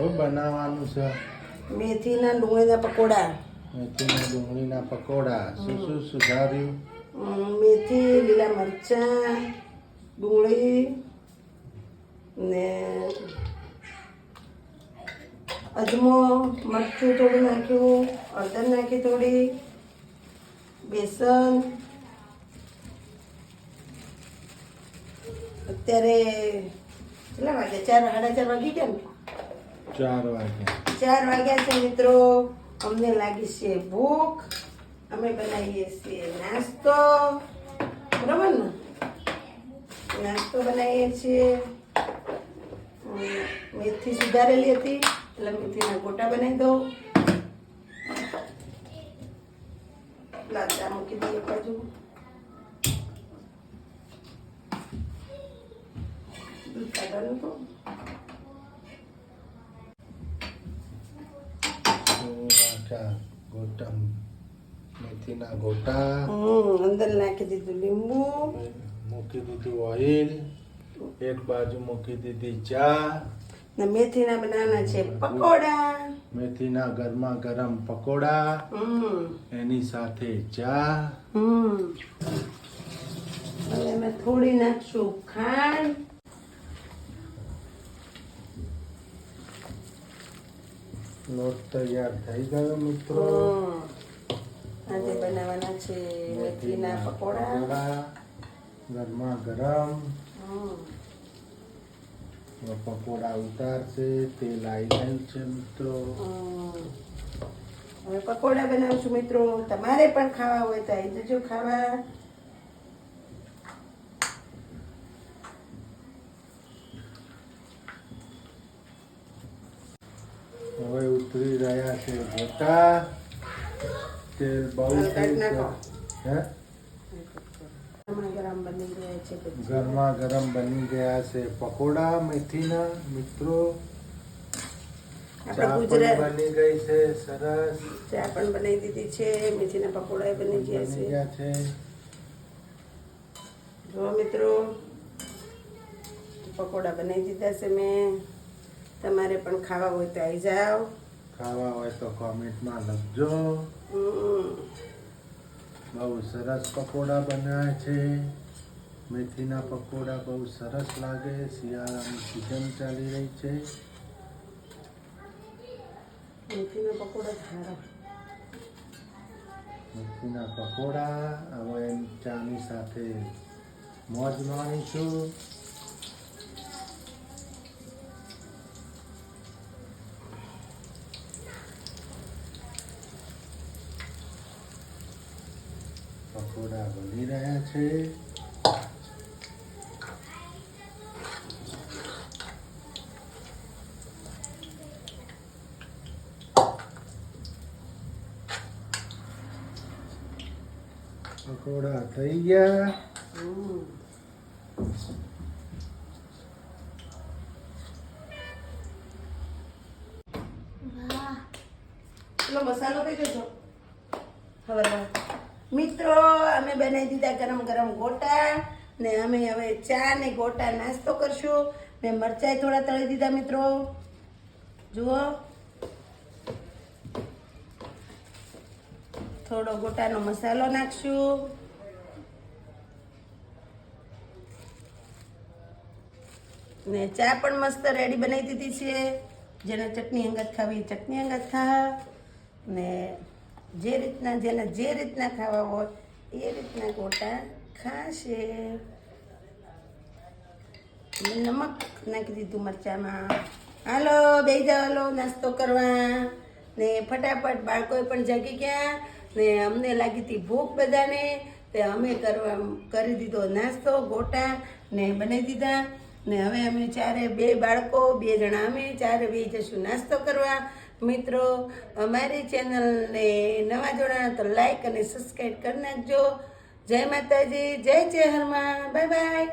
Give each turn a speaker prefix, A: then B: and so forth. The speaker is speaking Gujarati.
A: શું બનાવવાનું છે?
B: મેથીના ડુંગળીના પકોડા.
A: મેથીના ડુંગળીના પકોડા. શું સુધાર્યું?
B: મેથી, લીલા મરચાં, ડુંગળી ને અજમો, મરચું થોડું નાખ્યું, હળદર નાખી થોડી, બેસન. અત્યારે કેટલા વાગ્યા? 4 સાડા 4 વાગી ગયા ને?
A: 4 વાગ્યા.
B: 4 વાગ્યા છે મિત્રો. અમને લાગી છે ભૂખ. અમે બનાવીએ છીએ નાસ્તો. બરાબર ને? નાસ્તો બનાવીએ છીએ. મેથી સુધારેલી હતી એટલે મેથીના ગોટા બનાવી દઉં. લાચા મૂકી દઈએ બાજુ. દૂધ કાઢવાનું તો
A: ગોટા, મેથીના ગોટા.
B: અંદર નાખી દીધું લીંબુ,
A: મૂકી દીધું ઓઇલ, એક બાજુ મૂકી દીધી ચા.
B: ને મેથીના બનાવવાના છે પકોડા.
A: મેથીના ગરમા ગરમ પકોડા, એની સાથે ચા.
B: હવે અમે થોડી નાખશું ખાંડ.
A: લોટ તૈયાર થઈ ગયો મિત્રો.
B: આજે બનાવવાના છે મેથીના પકોડા.
A: ગરમા ગરમ પકોડા ઉતારશે. તેલ આવી ગયું છે મિત્રો.
B: હવે પકોડા બનાવશું મિત્રો. તમારે પણ ખાવા હોય તો આવી જજો ખાવા.
A: હવે ઉતરી રહ્યા છે ગોટા. તેલ બહુ થઈ ગયું. ગરમા ગરમ બની ગયા છે પકોડા મેથીના મિત્રો. ચા પણ બની ગઈ છે સરસ.
B: ચા પણ બનાવી દીધી છે. મેથીના પકોડા બની ગયા છે. જો મિત્રો પકોડા બનાવી દીધા છે મેં. તમારે પણ ખાવા હોય તો આવી જાઓ.
A: ખાવા હોય તો કોમેન્ટમાં લખજો. બહુ સરસ પકોડા બનાવ્યા છે. મેથીના પકોડા બહુ સરસ લાગે. શિયાળાની સિઝન ચાલી રહી છે.
B: મેથીના પકોડા સારા.
A: મેથીના પકોડા હવે ચાની સાથે મોજ માણીશું. પકોડા બની રહ્યા છે. પકોડા થઈ ગયા.
B: પેલો મસાલો કઈ દેજો. ખબર મિત્રો અમે બનાવી દીધા ગરમ ગરમ ગોટા ને અમે હવે ચા ને ગોટા નાસ્તો કરશું. મેં મરચાઈ થોડા તળી દીધા મિત્રો. જુઓ થોડો ગોટાનો મસાલો નાખશું. ને ચા પણ મસ્ત રેડી બનાવી દીધી છે. જેને ચટણી અંગત ખાવી ચટણી અંગત ખા. ને જે રીતના જેને જે રીતના ખાવા હોય એ રીતના ગોટા ખાશે. નમક નાખી દીધું મરચામાં. હાલો બેસી જાઓ, હાલો નાસ્તો કરવા. ને ફટાફટ બાળકોએ પણ જાગી ગયા ને અમને લાગી હતી ભૂખ બધાને. તે અમે કરી દીધો નાસ્તો. ગોટા ને બનાવી દીધા. ને હવે અમે ચારે 2 બાળકો 2 જણા અમે ચારે બેસી જશું નાસ્તો કરવા. મિત્રો અમારી ચેનલને નવા જોડાણા તો લાઈક અને સબસ્ક્રાઈબ કરી નાખજો. જય માતાજી, જય ચેહરમાં. Bye bye.